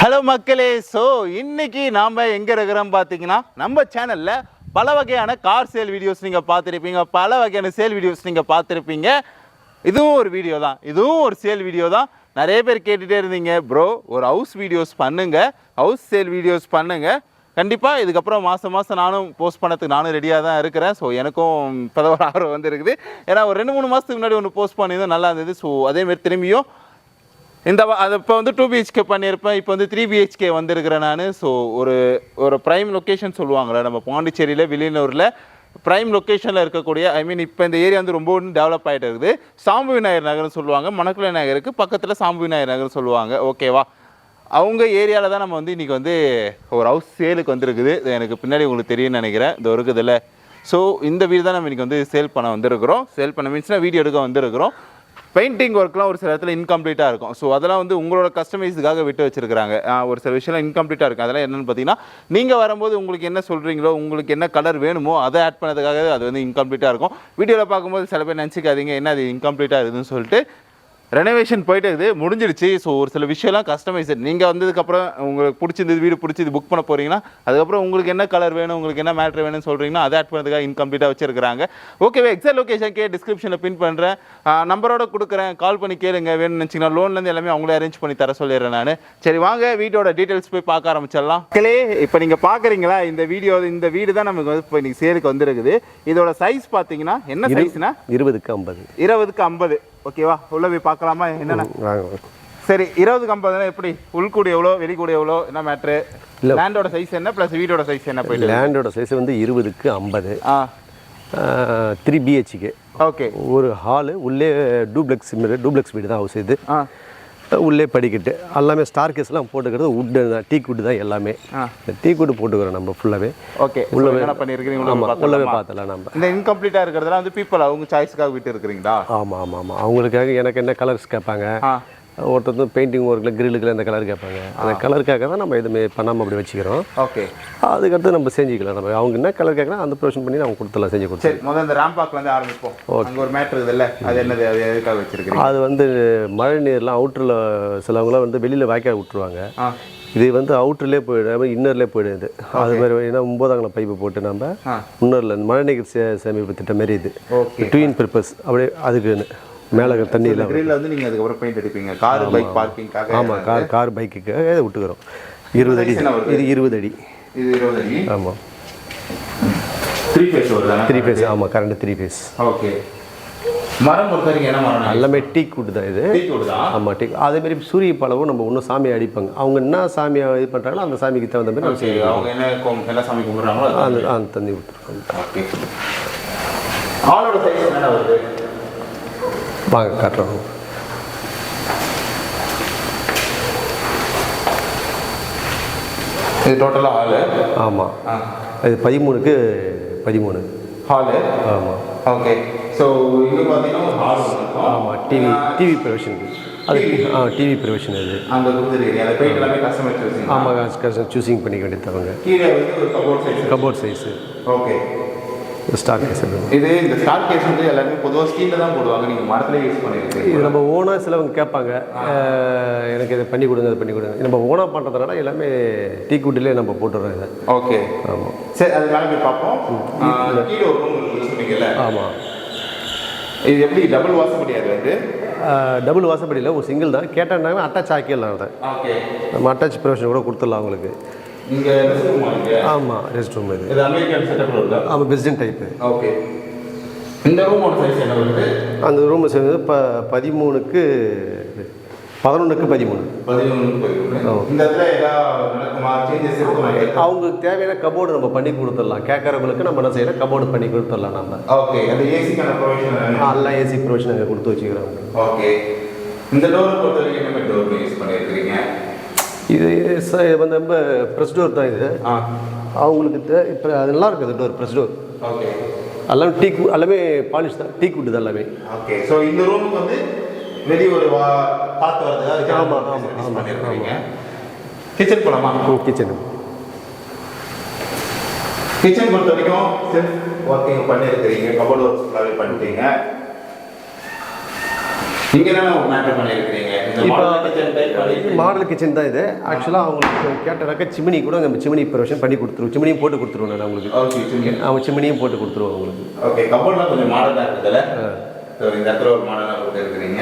Hello மக்களே, so இன்னைக்கு நாம் எங்கே இருக்கிறோம் பார்த்தீங்கன்னா, நம்ம சேனலில் பல வகையான கார் சேல் வீடியோஸ் நீங்கள் பார்த்துருப்பீங்க, பல வகையான சேல் வீடியோஸ் நீங்கள் பார்த்துருப்பீங்க. இதுவும் ஒரு வீடியோ தான், இதுவும் ஒரு சேல் வீடியோ தான். நிறைய பேர் கேட்டுகிட்டே இருந்தீங்க, ப்ரோ ஒரு ஹவுஸ் வீடியோஸ் பண்ணுங்கள், ஹவுஸ் சேல் வீடியோஸ் பண்ணுங்கள். கண்டிப்பாக இதுக்கப்புறம் மாதம் நானும் போஸ்ட் பண்ணதுக்கு நானும் ரெடியாக தான் இருக்கிறேன். ஸோ எனக்கும் இப்போ ஒரு ஆர்வம் வந்து இருக்குது. ஏன்னா ஒரு 2-3 மாதத்துக்கு முன்னாடி ஒன்று போஸ்ட் பண்ணியிருந்தோம், நல்லா இருந்தது. ஸோ அதேமாரி திரும்பியும் அது இப்போ வந்து 2 BHK பண்ணியிருப்பேன், இப்போ வந்து 3 BHK வந்திருக்கிறேன் நான். ஸோ ஒரு ப்ரைம் லொக்கேஷன் சொல்லுவாங்களே நம்ம பாண்டிச்சேரியில் வில்லியனூரில் ப்ரைம் லொக்கேஷனில் இருக்கக்கூடிய, இப்போ இந்த ஏரியா வந்து ரொம்ப டெவலப் ஆகிட்டு இருக்குது. சாம்பு விநாயகர் நகர்னு சொல்லுவாங்க, மணக்குள நகருக்கு பக்கத்தில் சாம்பு விநாயகர் நகர்னு சொல்லுவாங்க. ஓகேவா, அவங்க ஏரியாவில் தான் நம்ம வந்து இன்றைக்கி வந்து ஒரு ஹவுஸ் சேலுக்கு வந்துருக்குது. எனக்கு பின்னாடி உங்களுக்கு தெரியும்னு நினைக்கிறேன், இது இருக்குதுல்ல. ஸோ இந்த வீடு தான் நம்ம இன்றைக்கி வந்து சேல் பண்ண வந்திருக்கிறோம். சேல் பண்ண மீன்ஸ்னால் வீடியோ எடுக்க வந்திருக்கிறோம். பெயிண்டிங் ஒர்க்லாம் ஒரு சில இடத்துல இன்கம்ப்ளீட்டாக இருக்கும். ஸோ அதெல்லாம் வந்து உங்களோட கஸ்டமைஸுக்காக விட்டு வச்சுருக்காங்க. ஒரு சில விஷயம்லாம் இன்கம்ப்ளீட்டாக இருக்கும். அதெல்லாம் என்னென்னு பார்த்தீங்கன்னா, நீங்கள் வரும்போது உங்களுக்கு என்ன சொல்கிறீங்களோ, உங்களுக்கு என்ன கலர் வேணுமோ அதை ஆட் பண்ணதுக்காக அது வந்து இன்கம்ப்ளீட்டாக இருக்கும். வீடியோவில் பார்க்கும்போது சில பேர் நினச்சிக்காதீங்க என்ன அது இன்கம்ப்ளீட்டாக இருக்குதுன்னு சொல்லிட்டு. ரெனோவேஷன் போயிட்டு இருக்குது, முடிஞ்சிடுச்சு. ஸோ ஒரு சில விஷயம்லாம் கஸ்டமைஸ் நீங்கள் வந்ததுக்கப்புறம் உங்களுக்கு பிடிச்சிருந்தது, வீடு பிடிச்சிது புக் பண்ண போகிறீங்கன்னா, அதுக்கப்புறம் உங்களுக்கு என்ன கலர் வேணும், உங்களுக்கு என்ன மேட்ரு வேணும்னு சொல்கிறீங்கன்னா அதை ஆட் பண்ணதுக்காக இன்கம்ப்ளீட்டாக வச்சுருக்காங்க. ஓகேவே, எக்ஸாக்ட் லொக்கேஷன் டிஸ்கிரிப்ஷனில் பின் பண்ணுறேன், நம்பரோட கொடுக்குறேன், கால் பண்ணி கேளுங்க. வேணும்னு நினச்சிங்கன்னா லோன்லேருந்து எல்லாமே அவங்களே அரேஞ்ச் பண்ணி தர சொல்லிடுறேன் நான். சரி வாங்க வீடியோட டீட்டெயில்ஸ் போய் பார்க்க ஆரம்பிச்சிடலாம். மக்களே, இப்போ நீங்கள் பார்க்குறீங்களா இந்த வீடு தான் நமக்கு வந்து இப்போ இன்றைக்கி சேலுக்கு வந்துருக்குது. இதோட சைஸ் பார்த்தீங்கன்னா என்ன சைஸ்னா 20x50. ஓகேவா, உள்ள போய் பார்க்கலாமா என்னென்ன? சரி, 20x50 எப்படி? உள்கூடி எவ்வளோ, வெளிக்கூடி எவ்வளோ, என்ன மேட்ரு? லேண்டோட சைஸ் என்ன ப்ளஸ் வீடோட சைஸ் என்ன? போயிட்டு லேண்டோட சைஸ் வந்து 20x50, 3 BHK. ஓகே, ஒரு ஹாலு, உள்ளே டூப்ளெக்ஸ் வீடு தான் ஹவுஸ் இது. உள்ளே படிக்கட்டு எல்லாமே ஸ்டார் கேஸ்லாம் போட்டுக்கிறது வுட்டு தான், டீ குட்டு தான் எல்லாமே. டீ குட்டு போட்டுக்கிறோம் நம்ம ஃபுல்லாகவே. ஓகே, உள்ளவே என்ன பண்ணியிருக்கிறீங்க? உள்ளவே பார்த்தலாம் நம்ம. இந்த இன்கம்ப்ளீட்டாக இருக்கிறதுலாம் வந்து பீப்புள் அவங்க சாய்ஸ்க்காக விட்டு இருக்கிறீங்களா? ஆமாம், அவங்களுக்காக எனக்கு என்ன கலர்ஸ் கேட்பாங்க. ஒருத்தர் பெயிண்டிங் ஒர்க்கில் கிரில்லுக்குள்ள அந்த கலர் கேட்பாங்க. அந்த கலருக்காக தான் நம்ம எதுவுமே பண்ணாமல் அப்படி வச்சுக்கிறோம். ஓகே, அதுக்கடுத்து நம்ம செஞ்சுக்கலாம். நம்ம அவங்க என்ன கலர் கேட்குறோம் அந்த ப்ரொவிஷன் பண்ணி நம்ம கொடுத்துலாம், செஞ்சு கொடுத்து. முதல்ல இந்த ராம்பாக்லேருந்து ஆரம்பிப்போம். அங்கே ஒரு மேட்ரு இருக்குதுல்ல, அது என்னது, அது எதுக்காக வச்சுருக்கீங்க? அது வந்து மழை நீர்லாம் அவுட்டரில் சிலவங்களாம் வந்து வெளியில் வாய்க்கால் விட்டுருவாங்க. இது வந்து அவுட்டர்லேயே போயிடும், இன்னர்லேயே போயிடுது. அது மாதிரி ஏன்னா 9ஆம் பைப்பு போட்டு நம்ம இன்னரில் மழை நீர் சேமிப்பு திட்டம் மாரி இது ட்வீன் பர்பஸ் அப்படியே அதுக்குன்னு மேலே தண்ணியில் வந்து நீங்கள் அதுக்கப்புறம் பெயிண்ட் அடிப்பீங்க. கார் பைக் பார்க்கிங்காக. ஆமாம், கார் பைக்குக்காக விட்டுக்கிறோம். 20 அடி இது 20 அடி. இது 20 அடி. ஆமாம், 3 ஃபேஸ் வருதா? 3 ஃபேஸ். ஆமாம், கரண்ட் 3 ஃபேஸ். ஓகே, மரம் பொறுத்தவரைக்கும் என்ன மரம்? எல்லாமே டீக் வுட் தான் இது. ஆமாம், டீக். அதேமாரி சூரிய பழமும் நம்ம இன்னும் சாமியை அடிப்பாங்க. அவங்க என்ன சாமியை இது பண்ணுறாங்களோ அந்த சாமிக்கு தகுந்த மாதிரி நம்ம செய்வோம். அவங்க என்ன சாமி கும்பிட்றாங்களோ அந்த தண்ணி விட்டுருக்கோம். ஓகே, ஆளோட சைஸ் என்ன வருது? வாங்க காட்டுறோம். இது டோட்டலாக ஹாலு. ஆமாம், இது 13க்கு 13 ஹாலு. ஆமாம், ஓகே. ஸோ இங்கே பார்த்தீங்கன்னா ஹால். ஆமாம், டிவி ப்ரொவிஷனுக்கு அது. டிவி ப்ரொவிஷன் அது அங்கே கொடுத்துருக்கீங்க. அந்த பெயிண்ட் எல்லாமே கஸ்டமர் சூஸிங். ஆமாம், கஸ்டமர் சூஸிங் பண்ணிக்க வேண்டியது. கீழே வந்து ஒரு cupboard size. Okay, star case. இது இந்த ஸ்டார் கேஸ் வந்து எல்லாருமே பொதுவாக ஸ்டீலில் தான் போடுவாங்க, நீங்கள் மரத்தில் யூஸ் பண்ணியிருக்கீங்க. இது நம்ம ஓனாக சிலவங்க கேட்பாங்க, எனக்கு இதை பண்ணி கொடுங்க, அதை பண்ணி கொடுங்க. நம்ம ஓனாக பண்ணுறதுனால எல்லாமே டீ குட்டிலே நம்ம போட்டுறோம் இதை. ஓகே, ஆமாம். சரி, அது மேலே போய் பார்ப்போம். கீழே ஒரு ரூம் சொன்னீங்கல்ல? ஆமாம். இது எப்படி டபுள் வாசப்படியாது? வந்து டபுள் வாசப்படியில் ஒரு சிங்கிள் தான். கேட்டாங்கன்னா அட்டாச் ஆக்கிடலாம் அதை. ஓகே, நம்ம அட்டாச் ப்ரொவிஷன் கூட கொடுத்துடலாம் அவங்களுக்கு. இங்கே ஆமாம், ரெஸ்ட் ரூம் இது. இது அமெரிக்கன் செட்டப் வருது. ஆமாம், பெஸ்டன் டைப்பு. ஓகே, இந்த ரூமோட சைஸ் என்ன வருது? அந்த ரூம் சைஸ் 13க்கு 13. இந்த இடத்துல ஏதாவது நடக்குமா, சேஞ்சஸ் இருக்குமா? அவங்களுக்கு தேவையான கபோர்டு நம்ம பண்ணி கொடுத்துடலாம். கேட்குறவங்களுக்கு நம்ம என்ன செய்யலாம், கபோர்டு பண்ணி கொடுத்துடலாம் நம்ம. ஓகே, அந்த ஏசிக்கான ப்ரொவிஷன் எல்லாம் ஏசி ப்ரொவிஷன் அங்கே கொடுத்து வச்சுக்கிறோம். ஓகே, இந்த டோர் பொறுத்தவரைக்கும் என்ன டோர் யூஸ் பண்ணியிருக்கிறீங்க? இது வந்து ரொம்ப ப்ரெஸ் டோர் தான் இது. அவங்களுக்கு இப்போ அது நல்லா இருக்குது டோர், ப்ரெஸ் டோர். ஓகே, எல்லாமே எல்லாமே பாலிஷ் தான், டீ குட்டு தான் எல்லாமே. ஓகே, ஸோ இந்த ரூமுக்கு வந்து வெளியே ஒரு பார்த்து வரதுக்காக. ஆமாம், பண்ணியிருக்கீங்க. கிச்சன் போகலாமா? கிச்சன் பொறுத்த வரைக்கும் செல்ஃப் ஒர்க்கிங் பண்ணியிருக்கிறீங்க, கபோர்டு ஒர்க்ஸ் ஃபுல்லாகவே பண்ணிட்டீங்க. இங்கே என்ன மேட்டர் பண்ணியிருக்கிறீங்க இப்போ மாடல் கிச்சன் தான் இது. ஆக்சுவலாக அவங்களுக்கு கேட்டனாக்கா சிமினி கூட நம்ம சிமினி ப்ரொவிஷன் பண்ணி கொடுத்துருவோம். சிமினியும் போட்டு கொடுத்துருவோம் நான் உங்களுக்கு. அவங்க சிமினியும் போட்டு கொடுத்துருவோம் உங்களுக்கு. ஓகே, கபோர்ட்லாம் கொஞ்சம் மாடலாக இருக்குதுல்ல. ஸோ இந்த இடத்துல ஒரு மாடலாக கொடுத்துருக்குறீங்க.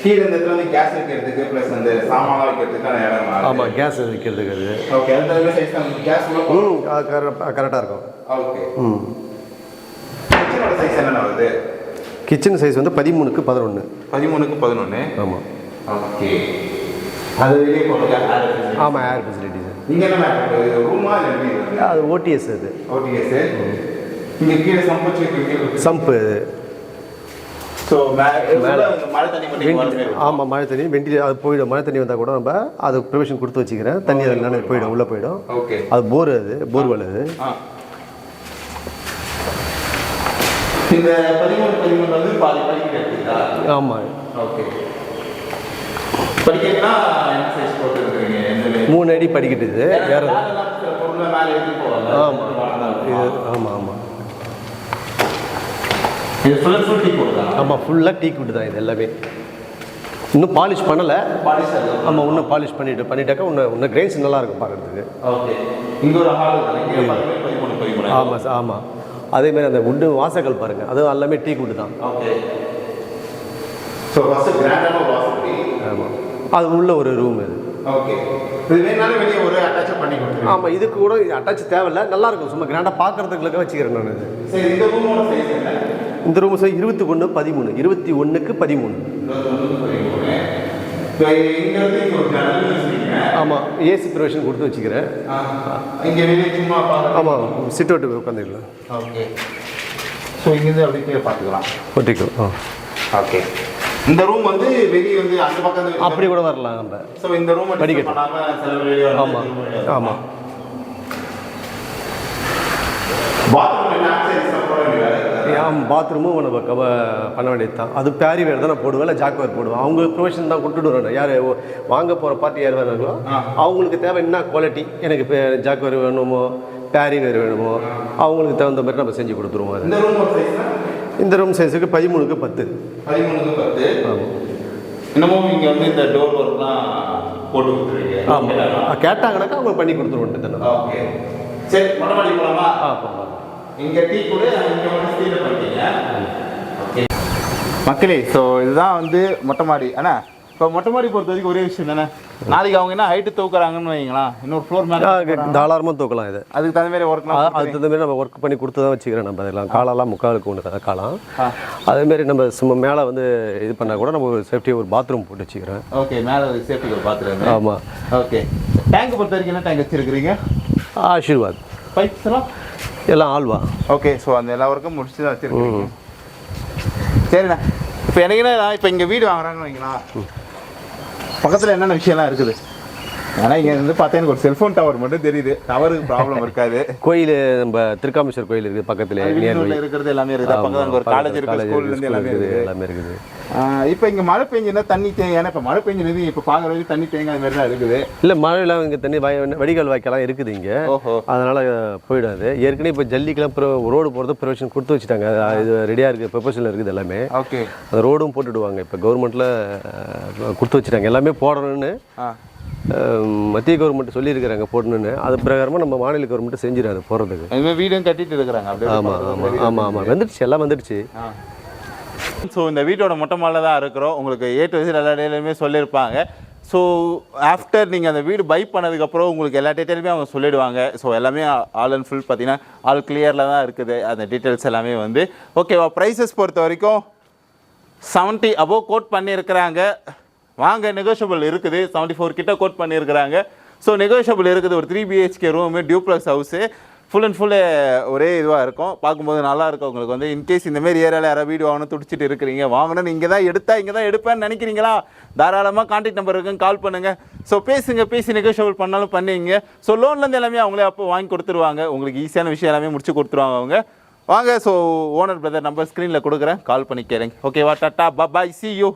கீழே இந்த இடத்துல வந்து கேஸ் வைக்கிறதுக்கு ப்ளஸ் அந்த சாமான் வைக்கிறதுக்கான இடம். ஆமாம், கேஸ் வைக்கிறதுக்கு அது. ஓகே, அந்த சைஸ் தான் கேஸ் கரெக்டாக இருக்கும். ஓகே. கிச்சனோட சைஸ் என்ன வருது? கிச்சன் சைஸ் வந்து 13க்கு 11. 13க்கு 11. ஆமாம். ஓகே, அது வெளியே போட்டுருக்காங்க. ஆமாம், ஏர் ஃபெசிலிட்டி சார். இங்கே என்ன ரூமா இல்லை? அது ஓடிஎஸ். அது ஓடிஎஸ். இங்கே கீழே சம்பு அது. ஸோ மேலே மழை தண்ணி ஆமாம், மழை தண்ணி வெண்டிலே அது போயிடும். மழை தண்ணி வந்தால் கூட நம்ம அது ப்ரொவிஷன் கொடுத்து வச்சுக்கிறேன். தண்ணி அதில் நினைவு போயிடும், உள்ளே போயிடும். ஓகே, அது போர். அது போர்வெல். அது இந்த 13 வந்து பாதி படிக்கட்டு எடுத்துக்கிட்டா? ஆமாம். ஓகே, படிக்கட்டுனா என்ன சைஸ் போட்டுருக்கீங்க? 3 அடி படிக்கட்டு இது. வேறு பொருளை மேலே எடுத்து போவாங்க. ஆமாம், இது ஆமாம் ஆமாம். இது ஃபுல் டீ போடுதா? ஆமாம், ஃபுல்லாக டீ குட் தான் இது எல்லாமே. இன்னும் பாலிஷ் பண்ணலை. பாலிஷ் ஆமாம், இன்னும் பாலிஷ் பண்ணிட்டாக்கா இன்னும் கிரெயின்ஸ் நல்லாயிருக்கும் பார்க்குறதுக்கு. ஓகே, இங்கே ஒரு ஹால் இருக்குது. 13. ஆமாம் சார், ஆமாம். அதேமாதிரி அந்த உட்டு வாசல்கள் பாருங்கள், அதுவும் எல்லாமே டீ குட்டு தான். ஓகே, ஸோ ஃபஸ்ட்டு கிராண்டான ஒரு வாசப்படி. ஆமாம், அது உள்ள ஒரு ரூம் இது. ஓகே, இது வேணாலும் வெளியே ஒரு அட்டாச் பண்ணி கொடுத்துருங்க. ஆமாம், இதுக்கு கூட அட்டாச் தேவையில்லை, நல்லாயிருக்கும். சும்மா கிராண்டாக பார்க்குறதுக்கு வச்சுக்கிறேன் நான் இது. சரி, இந்த ரூமோட சைஸ் என்ன? இந்த ரூம் சார் 21 13. 21க்கு 13. ஆமாம், ஏசி ப்ரொவிஷன் கொடுத்து வச்சுக்கிறேன். இங்கே வெளியே சும்மா ஆமாம், சிட் அவுட்டு உட்காந்துக்கலாம். ஓகே, ஸோ இங்கேருந்து அப்படியே பார்த்துக்கலாம். ஒட்டிக்கோ. ஓகே, இந்த ரூம் வந்து வெளியே வந்து அந்த பக்கம் அப்படி கூட வரலாம் நம்ம. ஸோ இந்த ரூம் படிக்கட்டு. ஆமாம் ஆமாம். பாத்ரூமும் நம்ம பண்ண வேண்டியது தான். அது பேரி வேறு தான் நான் போடுவேன், இல்லை ஜாக்வேர் போடுவேன். அவங்க ப்ரொவிஷன் தான் கொடுத்துட்டு வரணும். யார் வாங்க போகிற பார்ட்டி யார் வேணாங்களோ அவங்களுக்கு தேவை என்ன குவாலிட்டி, எனக்கு இப்போ ஜாக்வேர் வேணுமோ பேரி வேறு வேணுமோ அவங்களுக்கு தகுந்த மாதிரி நம்ம செஞ்சு கொடுத்துருவோம். அது இந்த ரூம் சைஸுக்கு 13க்கு 10. 13க்கு 10. ஆமாம். இன்னமும் இங்கே வந்து இந்த டோர் ஒர்க்லாம் போட்டு கொடுத்துருவீங்க? ஆமாம், கேட்டாங்கன்னாக்கா அவங்க பண்ணி கொடுத்துருவோம் தானே. ஓகே, சரி, மொட்டை மாடி போகலாமா? போகலாம். இங்கே டீ கூட இங்கே வந்து ஸ்டீலில் பண்ணிட்டீங்க. ஓகே மக்களே, ஸோ இதுதான் வந்து மொட்டை மாடி. அண்ணா, இப்போ மொட்டை மாடி பொறுத்த வரைக்கும் ஒரே விஷயம் தானே, நாளைக்கு அவங்க என்ன ஹைட்டு தூக்குறாங்கன்னு வைங்களா, இன்னொரு ஃப்ளோர் மேலே தாராளமாக தூக்கலாம். இது அதுக்கு தகுந்த மாதிரி ஒர்க்லாம் அதுக்கு தகுந்த மாதிரி நம்ம ஒர்க் பண்ணி கொடுத்து தான் வச்சுக்கிறேன். நம்ம அதெல்லாம் காலெல்லாம் முக்காலுக்கு ஒன்று தான் காலம். அதேமாரி நம்ம சும்மா மேலே வந்து இது பண்ணால் கூட நம்ம ஒரு சேஃப்டி ஒரு பாத்ரூம் போட்டு வச்சுக்கிறேன். ஓகே, மேலே ஒரு சேஃப்டி ஒரு பாத்ரூம். ஆமாம். ஓகே, டேங்க் பொறுத்த வரைக்கும் என்ன டேங்க் வச்சுருக்கிறீங்க? ஆஷீர்வாத். பைப்ஸ் எல்லாம் ஆல்வா. ஓகே, ஸோ அந்த எல்லா ஒர்க்கும் முடிச்சு தான் வச்சுருக்கீங்க. சரிண்ணா, இப்போ எனக்கு என்ன, இப்போ இங்கே வீடு வாங்குறாங்கன்னு வைங்களா, பக்கத்தில் என்னென்ன விஷயம்லாம் இருக்குது? ஆனால் இங்கே வந்து பார்த்தா எனக்கு ஒரு செல்ஃபோன் டவர் மட்டும் தெரியுது. டவருக்கு ப்ராப்ளம் இருக்காது. கோயில் நம்ம திருக்காமேஸ்வர் கோயில் இருக்குது பக்கத்தில். இருக்கிறது எல்லாமே இருக்குது. பக்கத்தில் ஒரு காலேஜ் இருக்குது, ஸ்கூல்லேருந்து எல்லாமே இருக்குது. எல்லாமே இருக்குது. இப்போ இங்கே மழை பெஞ்சுன்னா தண்ணி தேங்க, ஏன்னா இப்போ மழை பெஞ்சுனது இப்போ பார்க்குற வரைக்கும் தண்ணி தேங்க அது மாதிரி தான் இருக்குது. இல்லை, மழையெல்லாம் இங்கே தண்ணி வடிகால் வாய்க்கெல்லாம் இருக்குது இங்கே. ஓஹோ, அதனால் போயிடாது. ஏற்கனவே இப்போ ஜல்லிக்கெல்லாம் ரோடு போகிறது ப்ரொவிஷன் கொடுத்து வச்சுட்டாங்க. இது ரெடியாக இருக்குது, ப்ரொபோசல் இருக்குது எல்லாமே. ஓகே, அந்த ரோடும் போட்டுடுவாங்க. இப்போ கவர்மெண்ட்டில் கொடுத்து வச்சுட்டாங்க எல்லாமே போடணும்னு. மத்திய கவர்மெண்ட் சொல்லியிருக்கிறாங்க போடணுன்னு. அது பிரகாரமாக நம்ம மாநில கவர்மெண்ட் செஞ்சிடும் அது போகிறதுக்கு. அதுமாதிரி வீடும் கட்டிட்டு இருக்கிறாங்க. ஆமாம் ஆமாம் ஆமாம் ஆமாம், வந்துடுச்சு, எல்லாம் வந்துடுச்சு. ஸோ இந்த வீட்டோட மொட்டை மாடில் தான் இருக்கிறோம். உங்களுக்கு A to Z எல்லா டீட்டெயிலுமே சொல்லியிருப்பாங்க. ஸோ ஆஃப்டர் நீங்கள் அந்த வீடு பை பண்ணதுக்கப்புறம் உங்களுக்கு எல்லா டீட்டெயிலுமே அவங்க சொல்லிவிடுவாங்க. ஸோ எல்லாமே ஆல் அண்ட் ஃபுல் பார்த்தீங்கன்னா ஆல் கிளியரில் தான் இருக்குது அந்த டீட்டெயில்ஸ் எல்லாமே வந்து. ஓகேவா, ப்ரைஸஸ் பொறுத்த வரைக்கும் 70 அபோவ் கோட் பண்ணியிருக்கிறாங்க. வாங்க, நெகோஷியபிள் இருக்குது. 74 கிட்ட கோட் பண்ணியிருக்கிறாங்க. ஸோ நெகோஷியபிள் இருக்குது. ஒரு 3 BHK room, duplex house, full and full ஒரே இதுவாக இருக்கும். பார்க்கும்போது நல்லா இருக்கும். உங்களுக்கு வந்து இன்கேஸ் இந்தமாரி ஏரியாவில் யாராவது வீடு வாங்கணும் துடிச்சிட்டு இருக்கிறீங்க, வாங்கணும்னு இங்கே தான் எடுப்பேன்னு நினைக்கிறீங்களா, தாராளமாக கான்டாக்ட் நம்பர் இருக்குன்னு கால் பண்ணுங்கள். ஸோ பேசி நெகோஷியபிள் பண்ணாலும் பண்ணிங்க. ஸோ லோன்லேருந்து எல்லாமே அவங்களே அப்போ வாங்கி கொடுத்துருவாங்க. உங்களுக்கு ஈஸியான விஷயம் எல்லாமே முடிச்சு கொடுத்துருவாங்க அவங்க. வாங்க, ஸோ ஓனர் பிரதர் நம்பர் ஸ்க்ரீனில் கொடுக்குறேன், கால் பண்ணி கேளுங்க. ஓகேவா, டாட்டா பாய், see you.